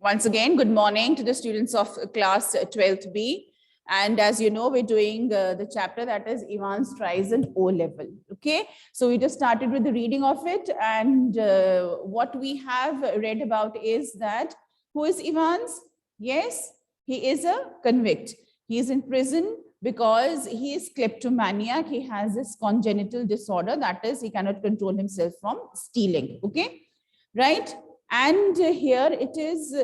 Once again, good morning to the students of class 12th B. And as you know, we're doing the chapter that is Evans-Streisand O-level. Okay, so we just started with the reading of it. And what we have read about is that who is Evans? Yes, he is a convict. He is in prison because he is kleptomaniac. He has this congenital disorder, that is, he cannot control himself from stealing. Okay, right? And here it is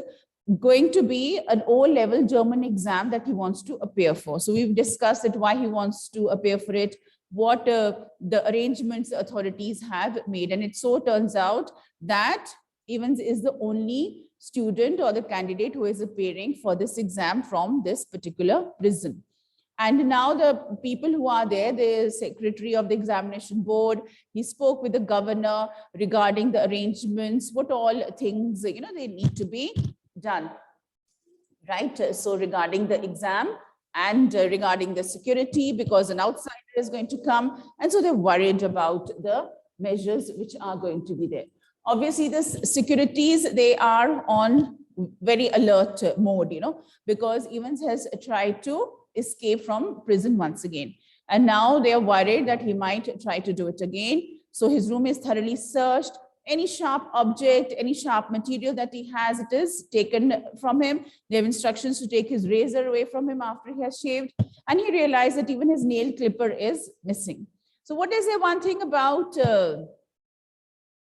going to be an O-level German exam that he wants to appear for. So we've discussed it, why he wants to appear for it, what the arrangements the authorities have made. And it so turns out that Evans is the only student or the candidate who is appearing for this exam from this particular prison. And now the people who are there, the secretary of the examination board, he spoke with the governor regarding the arrangements, what all things, they need to be done, right? So regarding the exam and regarding the security, because an outsider is going to come. And so they're worried about the measures which are going to be there. Obviously, the securities, they are on very alert mode, because Evans has tried to escape from prison once again. And now they are worried that he might try to do it again. So his room is thoroughly searched. Any sharp object, any sharp material that he has, it is taken from him. They have instructions to take his razor away from him after he has shaved. And he realized that even his nail clipper is missing. So what is there one thing about,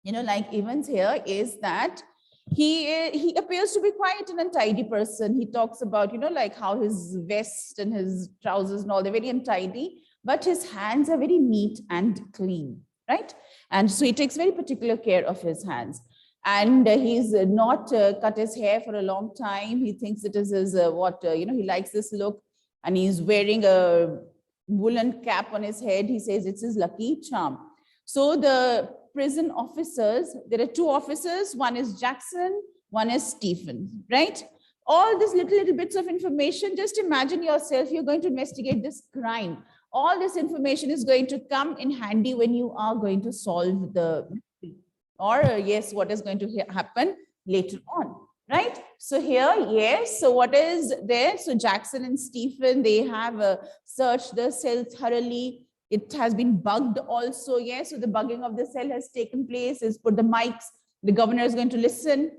like Evans here is that he appears to be quite an untidy person. He talks about, like how his vest and his trousers and all, they're very untidy, but his hands are very neat and clean, right? And so he takes very particular care of his hands. And he's not cut his hair for a long time. He thinks it is his, he likes this look. And he's wearing a woolen cap on his head. He says it's his lucky charm. So the prison officers, there are two officers, one is Jackson, one is Stephen, right? All these little bits of information, just imagine yourself, you're going to investigate this crime. All this information is going to come in handy when you are going to solve the mystery, or yes, what is going to happen later on, right? So here, yes, so what is there? So Jackson and Stephen, they have searched the cell thoroughly. It has been bugged also, yes. So the bugging of the cell has taken place, is put the mics, the governor is going to listen.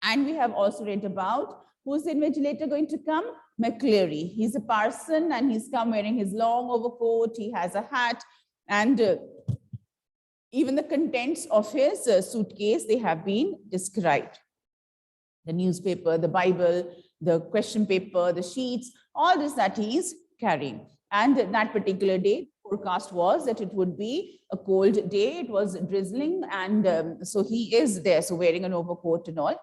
And we have also read about who's the invigilator going to come? McCleary. He's a parson and he's come wearing his long overcoat. He has a hat, and even the contents of his suitcase, they have been described. The newspaper, the Bible, the question paper, the sheets, all this that he is carrying. And that particular day, forecast was that it would be a cold day. It was drizzling, and so he is there, so wearing an overcoat and all.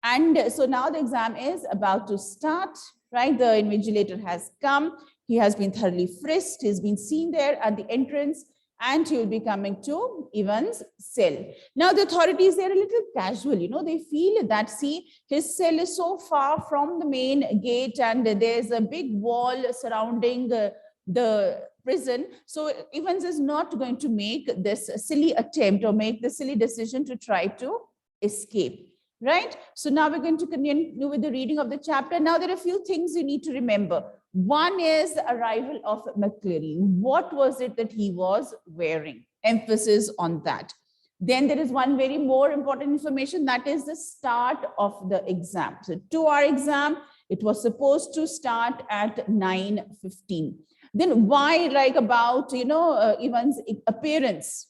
And so now the exam is about to start, right? The invigilator has come. He has been thoroughly frisked. He's been seen there at the entrance, and he will be coming to Evans' cell. Now the authorities, they're a little casual, they feel that, see, his cell is so far from the main gate, and there's a big wall surrounding the prison. So Evans is not going to make this silly attempt or make the silly decision to try to escape. Right? So now we're going to continue with the reading of the chapter. Now there are a few things you need to remember. One is the arrival of McCleary. What was it that he was wearing? Emphasis on that. Then there is one very more important information, that is the start of the exam. So 2-hour exam, it was supposed to start at 9:15. Then why, like, about, Evans' appearance?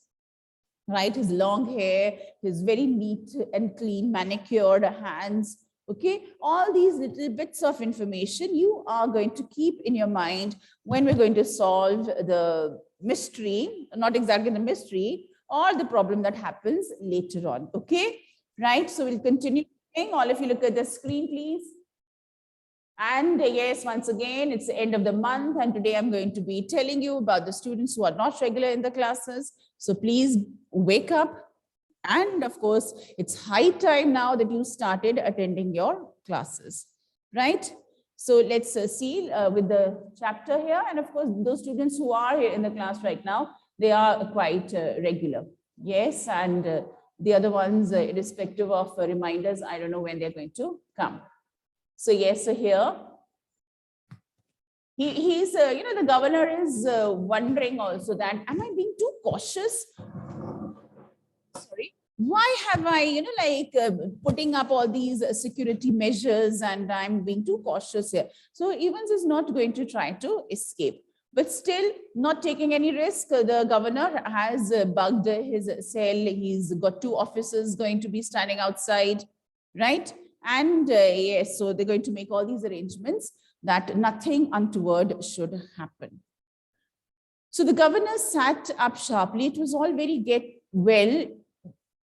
Right, his long hair, his very neat and clean manicured hands. Okay, all these little bits of information you are going to keep in your mind when we're going to solve the mystery, not exactly the mystery, or the problem that happens later on. Okay, right, so we'll continue. All of you look at the screen, please. And yes, once again, it's the end of the month, and today I'm going to be telling you about the students who are not regular in the classes. So please wake up. And of course, it's high time now that you started attending your classes, right? So let's see with the chapter here. And of course, those students who are here in the class right now, they are quite regular. Yes, and The other ones, irrespective of reminders, I don't know when they're going to come. So yes, so here, he's, the governor is wondering also that, am I being too cautious? Sorry. Why have I, putting up all these security measures and I'm being too cautious here? So Evans is not going to try to escape, but still not taking any risk. The governor has bugged his cell. He's got 2 officers going to be standing outside, right? And yes, so they're going to make all these arrangements that nothing untoward should happen. So the governor sat up sharply. It was all very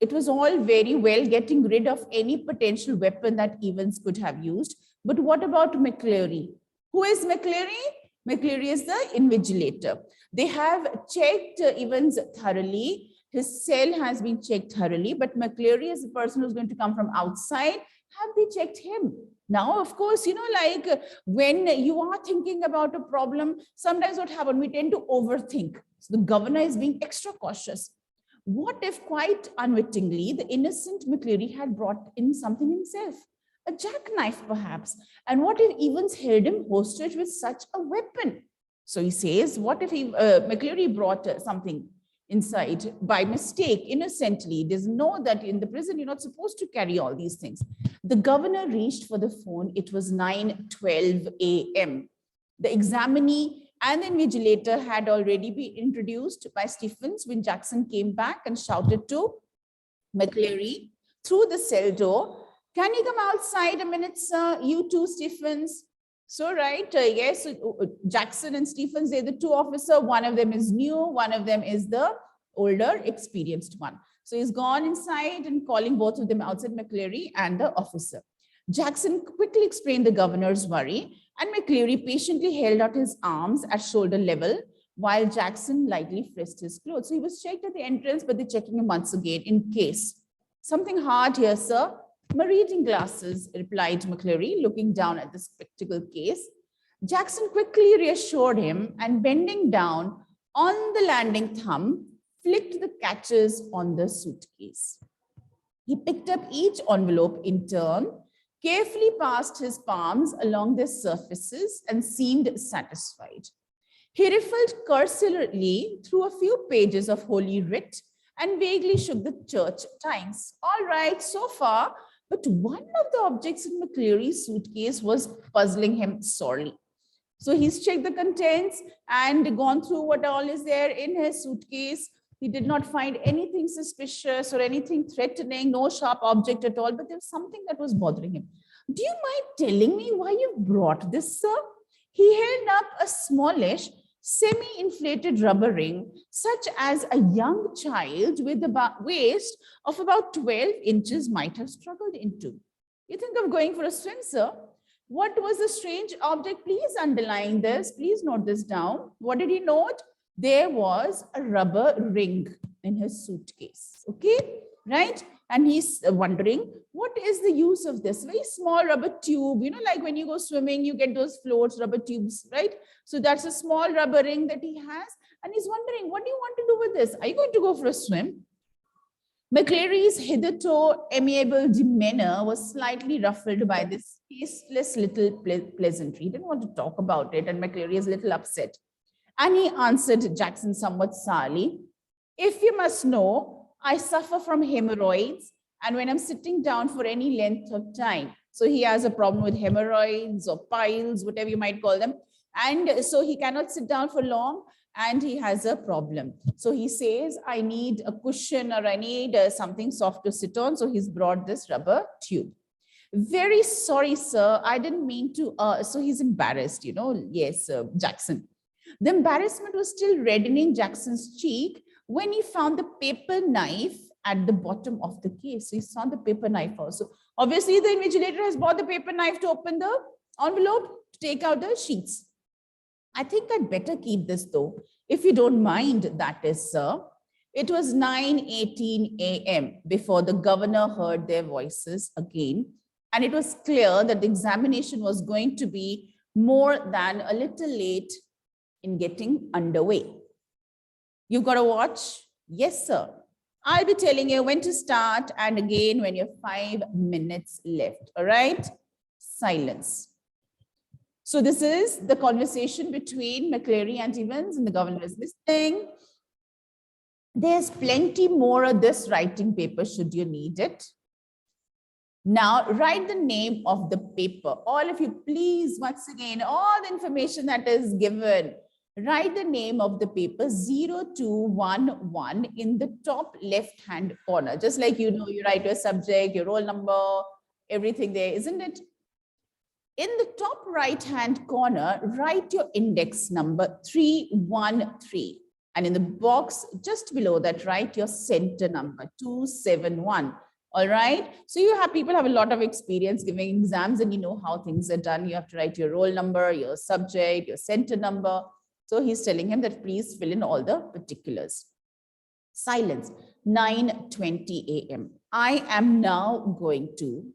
very well getting rid of any potential weapon that Evans could have used. But what about McCleary? Who is McCleary? McCleary is the invigilator. They have checked Evans thoroughly. His cell has been checked thoroughly, but McCleary is the person who's going to come from outside. Have they checked him? Now, of course, when you are thinking about a problem, sometimes what happens, we tend to overthink. So the governor is being extra cautious. What if quite unwittingly, the innocent McCleary had brought in something himself? A jackknife, perhaps. And what if Evans held him hostage with such a weapon? So he says, what if McCleary brought something inside by mistake, innocently? He doesn't know that in the prison, you're not supposed to carry all these things. The governor reached for the phone. It was 9:12 a.m. The examinee and the invigilator had already been introduced by Stephens when Jackson came back and shouted to McCleary through the cell door, "Can you come outside a minute, sir? You too, Stephens." So, right, yes, Jackson and Stephens, they're the 2 officers. One of them is new, one of them is the older, experienced one. So he's gone inside and calling both of them outside, McCleary and the officer. Jackson quickly explained the governor's worry, and McCleary patiently held out his arms at shoulder level while Jackson lightly frisked his clothes. So he was checked at the entrance, but they're checking him once again in case. "Something hard here, sir." "My reading glasses," replied McCleary, looking down at the spectacle case. Jackson quickly reassured him and, bending down on the landing thumb, flicked the catches on the suitcase. He picked up each envelope in turn, carefully passed his palms along their surfaces, and seemed satisfied. He riffled cursorily through a few pages of Holy Writ and vaguely shook the church times. All right, so far. But one of the objects in McCleary's suitcase was puzzling him sorely. So he's checked the contents and gone through what all is there in his suitcase. He did not find anything suspicious or anything threatening, no sharp object at all, but there was something that was bothering him. "Do you mind telling me why you brought this, sir?" He held up a smallish, semi-inflated rubber ring, such as a young child with a waist of about 12 inches might have struggled into. "You think of going for a swim, sir?" What was the strange object? Please underline this. Please note this down. What did he note? There was a rubber ring in his suitcase. Okay, right? And he's wondering, what is the use of this? Very small rubber tube, like when you go swimming, you get those floats, rubber tubes, right? So that's a small rubber ring that he has. And he's wondering, what do you want to do with this? Are you going to go for a swim? McCleary's hitherto amiable demeanor was slightly ruffled by this tasteless little pleasantry. He didn't want to talk about it, and McCleary is a little upset. And he answered Jackson somewhat sourly, "If you must know, I suffer from hemorrhoids, and when I'm sitting down for any length of time," so he has a problem with hemorrhoids or piles, whatever you might call them, and so he cannot sit down for long, and he has a problem. So he says, "I need a cushion, or I need something soft to sit on." So he's brought this rubber tube. "Very sorry, sir. I didn't mean to." So he's embarrassed, Yes, Jackson. The embarrassment was still reddening Jackson's cheek when he found the paper knife at the bottom of the case. So he saw the paper knife also. Obviously, the invigilator has bought the paper knife to open the envelope, to take out the sheets. "I think I'd better keep this, though, if you don't mind, that is, sir." It was 9:18 a.m. before the governor heard their voices again, and it was clear that the examination was going to be more than a little late in getting underway. "You've got a watch?" "Yes, sir." I'll be telling you when to start and again when you have 5 minutes left. All right. Silence. So this is the conversation between McCleary and Evans, and the governor is listening. There's plenty more of this writing paper should you need it. Now write the name of the paper. All of you, please, once again, all the information that is given, write the name of the paper 0211 in the top left-hand corner. Just like, you know, you write your subject, your roll number, everything there, isn't it? In the top right-hand corner, write your index number 313. And in the box just below that, write your center number 271. All right. So you have people have a lot of experience giving exams and you know how things are done. You have to write your roll number, your subject, your center number. So he's telling him that please fill in all the particulars. Silence. 9:20 a.m. I am now going to.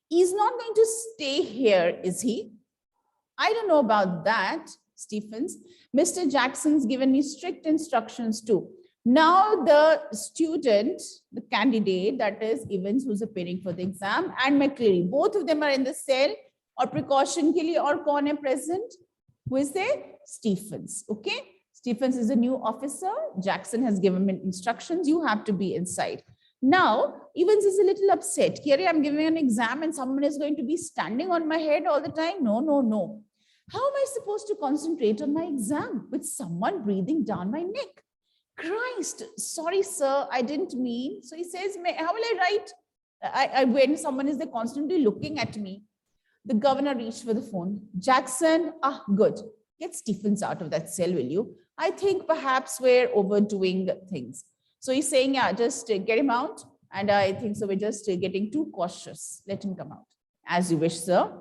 He's not going to stay here, is he? I don't know about that, Stephens. Mr. Jackson's given me strict instructions too. Now the student, the candidate, that is Evans, who's appearing for the exam, and McCleary, both of them are in the cell or precaution ke liye or kaun hai present? Who is there? Stephens. Okay. Stephens is a new officer. Jackson has given him instructions. You have to be inside. Now, Evans is a little upset. Here I'm giving an exam and someone is going to be standing on my head all the time. No, no, no. How am I supposed to concentrate on my exam with someone breathing down my neck? Christ, sorry, sir, I didn't mean. So he says, how will I write? When someone is there constantly looking at me. The governor reached for the phone. Jackson, good. Get Stephens out of that cell, will you? I think perhaps we're overdoing things. So he's saying, yeah, just get him out. And I think so we're just getting too cautious. Let him come out. As you wish, sir.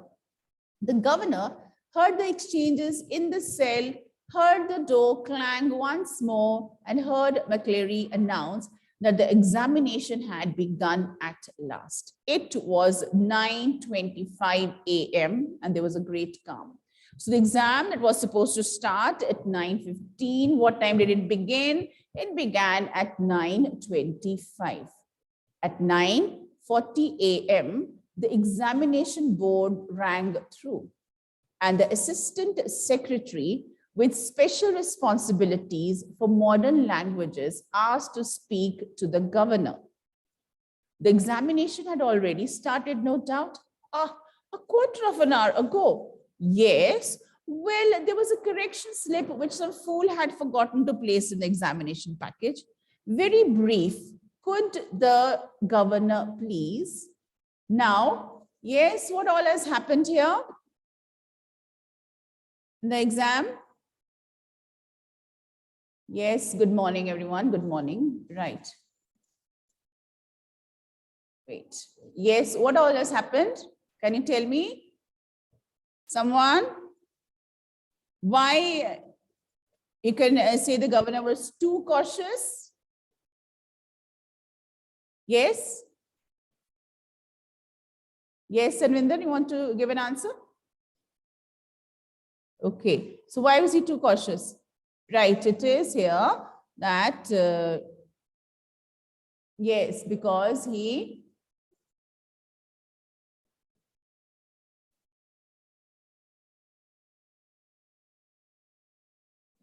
The governor heard the exchanges in the cell, heard the door clang once more, and heard McCleary announce that the examination had begun at last. It was 9:25 a.m. and there was a great calm. So the exam that was supposed to start at 9:15, what time did it begin? It began at 9:25. At 9:40 a.m., the examination board rang through, and the assistant secretary with special responsibilities for modern languages asked to speak to the governor. The examination had already started, no doubt. A quarter of an hour ago. Yes. Well, there was a correction slip which some fool had forgotten to place in the examination package. Very brief. Could the governor please? Now, yes, what all has happened here? In the exam? Yes, good morning, everyone. Good morning. Right. Wait. Yes, what all has happened? Can you tell me? Someone? Why you can say the governor was too cautious? Yes? Yes, Sanvinder, you want to give an answer? Okay. So why was he too cautious? Right, it is here that, yes, because he,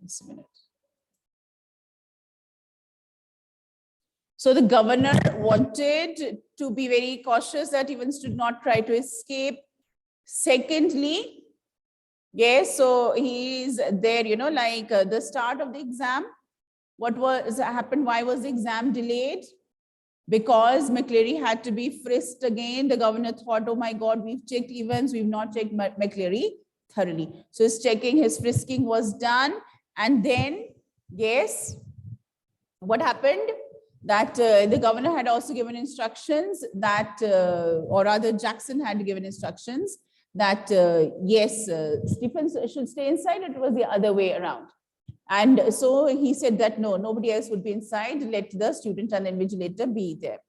just a minute. So the governor wanted to be very cautious that Evans did not try to escape. Secondly, yes, so he's there, you know, like the start of the exam. What was happened? Why was the exam delayed? Because McCleary had to be frisked again. The governor thought, oh my God, we've checked Evans, we've not checked McCleary thoroughly. So his checking, his frisking was done. And then, yes, what happened? That the governor had also given instructions that, or rather Jackson had given instructions that, yes, Stephens should stay inside. It was the other way around. And so he said that no, nobody else would be inside. Let the student and the invigilator be there.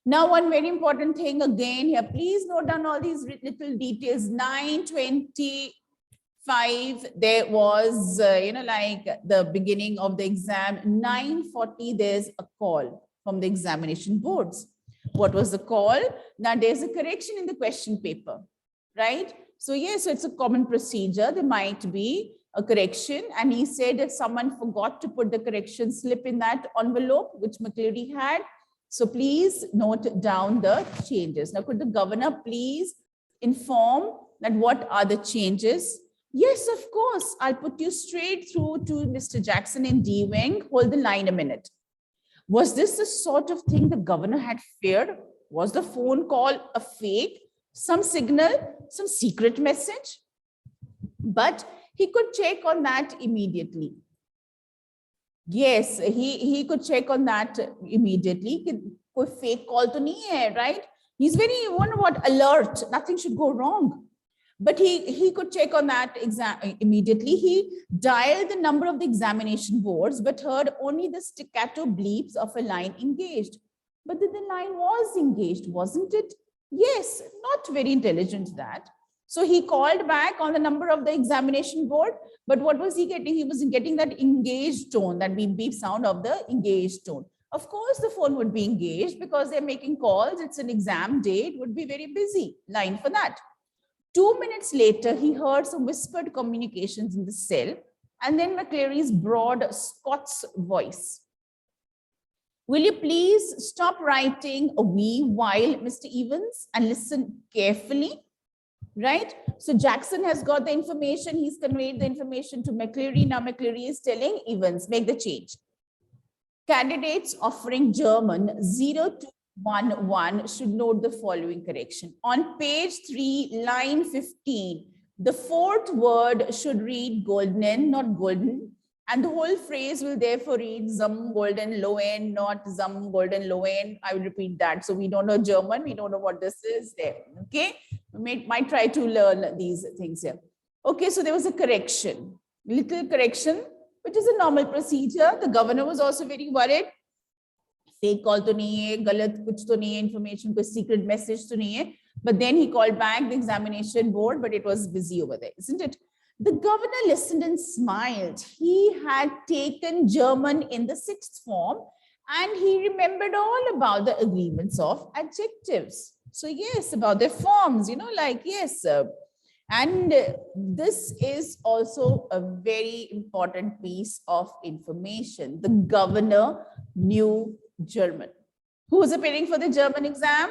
Now, one very important thing again here, please note down all these little details. 9:25, there was, you know, like the beginning of the exam. 9:40, there's a call. from the examination boards. What was the call? Now there's a correction in the question paper, right? So yes, so it's a common procedure. There might be a correction, and he said that someone forgot to put the correction slip in that envelope, which McCleary had. So please note down the changes. Now, could the governor please inform that what are the changes? Yes, of course. I'll put you straight through to Mr. Jackson in D Wing. Hold the line a minute. Was this the sort of thing the governor had feared? Was the phone call a fake, some signal, some secret message? But he could check on that immediately. Yes, he could check on that immediately. Koi fake call to nahi hai, right? He's very, alert. Nothing should go wrong. But he could check on that immediately. He dialed the number of the examination boards, but heard only the staccato bleeps of a line engaged. But then the line was engaged, wasn't it? Yes, not very intelligent that. So he called back on the number of the examination board, but what was he getting? He was getting that engaged tone, that beep beep sound of the engaged tone. Of course, the phone would be engaged because they're making calls. It's an exam day. It would be very busy line for that. 2 minutes later, he heard some whispered communications in the cell, and then McCleary's broad Scots voice. Will you please stop writing a wee while, Mr. Evans, and listen carefully? Right? So Jackson has got the information. He's conveyed the information to McCleary. Now McCleary is telling Evans, make the change. Candidates offering German 0211 should note the following correction. On page 3, line 15, the fourth word should read golden, not golden. And the whole phrase will therefore read zum golden loen, not zum golden loen. I will repeat that. So we don't know German. We don't know what this is there. Okay. We might try to learn these things here. Okay. So there was a correction, little correction, which is a normal procedure. The governor was also very worried. Fake call to nahi hai, galat kuch to nahi hai, information, kuch secret message to nahi hai. But then he called back the examination board, but it was busy over there, isn't it? The governor listened and smiled. He had taken German in the 6th form, and he remembered all about the agreements of adjectives. So yes, about their forms, yes. And this is also a very important piece of information. The governor knew German. Who was appearing for the German exam?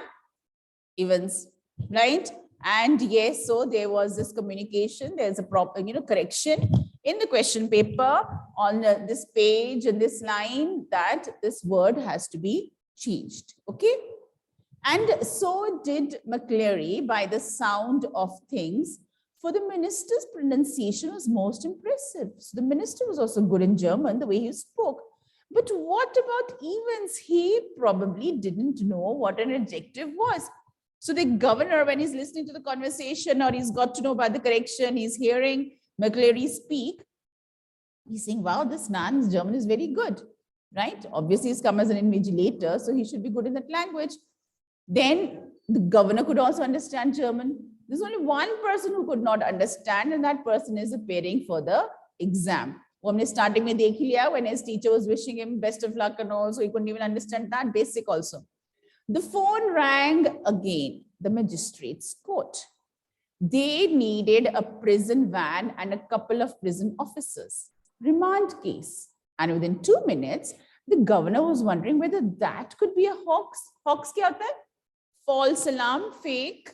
Evans, right? And yes, so there was this communication. There's a proper, correction in the question paper on this page and this line that this word has to be changed. Okay. And so did McCleary by the sound of things, for the minister's pronunciation was most impressive. So the minister was also good in German, the way he spoke. But what about Evans? He probably didn't know what an adjective was. So the governor, when he's listening to the conversation or he's got to know about the correction, he's hearing McCleary speak, he's saying, wow, this man's German is very good, right? Obviously, he's come as an invigilator, so he should be good in that language. Then the governor could also understand German. There's only one person who could not understand, and that person is appearing for the exam. Starting with when his teacher was wishing him best of luck and all, so he couldn't even understand that basic also. The phone rang again, the magistrate's court. They needed a prison van and a couple of prison officers. Remand case. And within 2 minutes, the governor was wondering whether that could be a hoax. Hoax kya hota hai? False alarm, fake,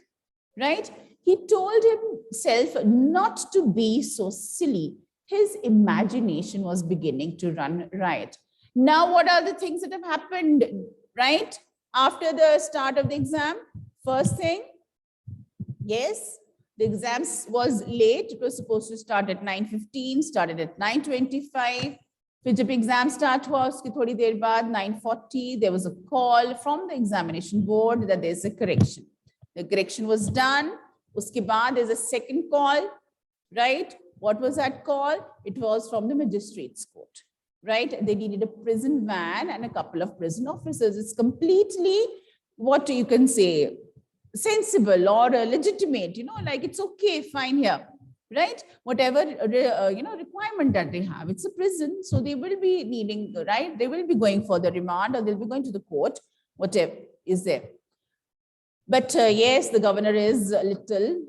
right? He told himself not to be so silly. His imagination was beginning to run riot. Now, what are the things that have happened, right? After the start of the exam, first thing, yes, the exam was late. It was supposed to start at 9:15, started at 9:25. फिर जब exam start हुआ उसकी थोड़ी देर बाद 9:40, there was a call from the examination board that there's a correction. The correction was done. उसके बाद there's a second call, right? What was that call? It was from the magistrate's court. Right? They needed a prison van and a couple of prison officers. It's completely, what you can say, sensible or legitimate, like it's okay, fine here. right? Whatever requirement that they have. It's a prison, so they will be needing, right? They will be going for the remand, or they'll be going to the court, whatever is there. But yes, the governor is a little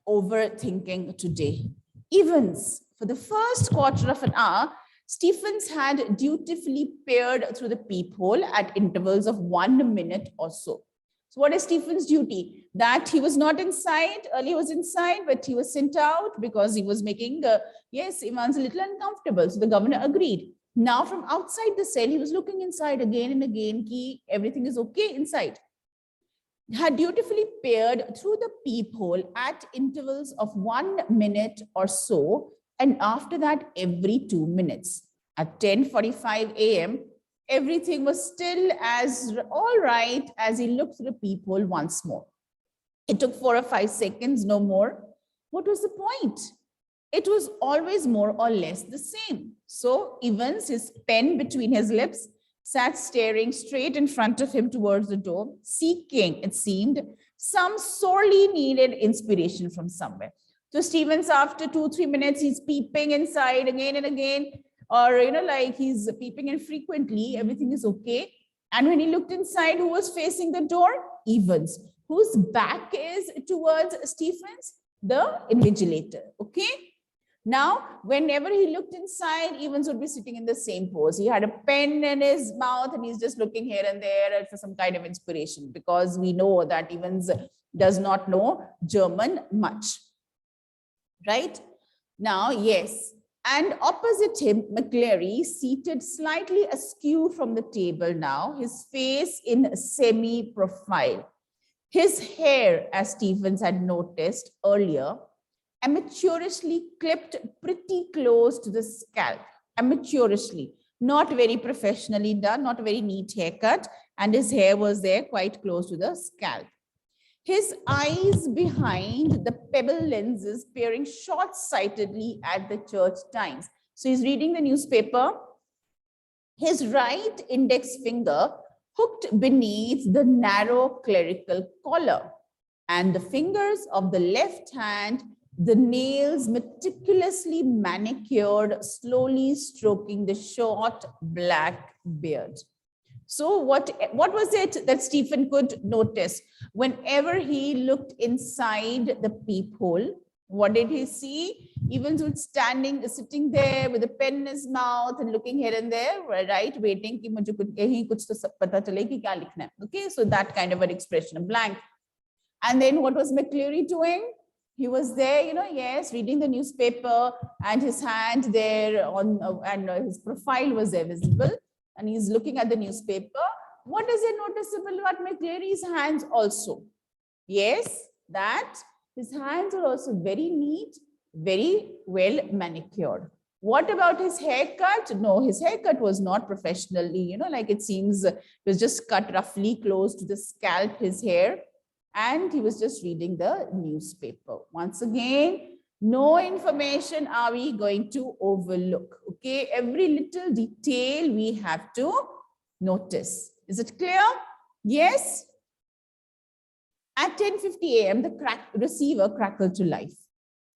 overthinking today. Evans, for the first quarter of an hour, Stephens had dutifully peered through the peephole at intervals of 1 minute or so. So what is Stephens' duty? That he was not inside, earlier he was inside, but he was sent out because he was making, yes, Evans a little uncomfortable. So the governor agreed. Now from outside the cell, he was looking inside again and again, ki everything is okay inside. Had dutifully peered through the peephole at intervals of 1 minute or so, and after that every 2 minutes. At 10:45 a.m., everything was still as all right as he looked through the peephole once more. It took 4 or 5 seconds, no more. What was the point? It was always more or less the same. So Evans, his pen between his lips, sat staring straight in front of him towards the door, seeking, it seemed, some sorely needed inspiration from somewhere. So Stephens, after 2-3 minutes, he's peeping inside again and again, or, like he's peeping in frequently, everything is okay. And when he looked inside, who was facing the door? Evans. Whose back is towards Stephens? The invigilator, okay? Now, whenever he looked inside, Evans would be sitting in the same pose. He had a pen in his mouth and he's just looking here and there for some kind of inspiration, because we know that Evans does not know German much, right? Now, yes. And opposite him, McCleary, seated slightly askew from the table now, his face in semi-profile. His hair, as Stephens had noticed earlier, amateurishly clipped pretty close to the scalp. Amateurishly, not very professionally done, not a very neat haircut, and his hair was there quite close to the scalp. His eyes behind the pebble lenses peering short-sightedly at the church Times. So he's reading the newspaper. His right index finger hooked beneath the narrow clerical collar, and the fingers of the left hand, the nails meticulously manicured, slowly stroking the short black beard. So what was it that Stephen could notice? Whenever he looked inside the peephole, what did he see? Evans was sitting there with a pen in his mouth and looking here and there, right? Waiting, okay, so that kind of an expression, a blank. And then what was McCleary doing? He was there, yes, reading the newspaper, and his hand there on, and his profile was there visible. And he's looking at the newspaper. What is it noticeable about McCleary's hands also? Yes, that his hands are also very neat, very well manicured. What about his haircut? No, his haircut was not professionally, like it seems it was just cut roughly close to the scalp, his hair. And he was just reading the newspaper. Once again, no information are we going to overlook, okay? Every little detail we have to notice. Is it clear? Yes? At 10:50 a.m., the receiver crackled to life,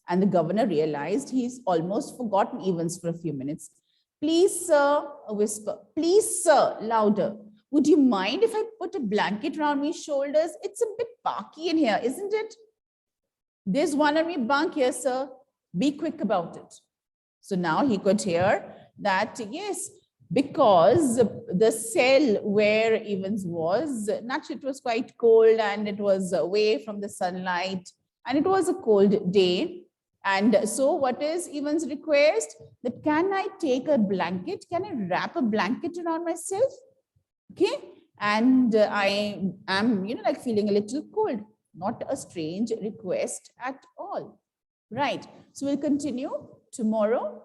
and the governor realized he's almost forgotten Evans for a few minutes. Please, sir, a whisper. Please, sir, louder. Would you mind if I put a blanket around my shoulders? It's a bit barky in here, isn't it? There's one on my bunk here, sir. Be quick about it. So now he could hear that, yes, because the cell where Evans was, naturally it was quite cold and it was away from the sunlight and it was a cold day. And so what is Evans' request? That can I take a blanket? Can I wrap a blanket around myself? Okay. And I am, like feeling a little cold. Not a strange request at all. Right. So we'll continue tomorrow.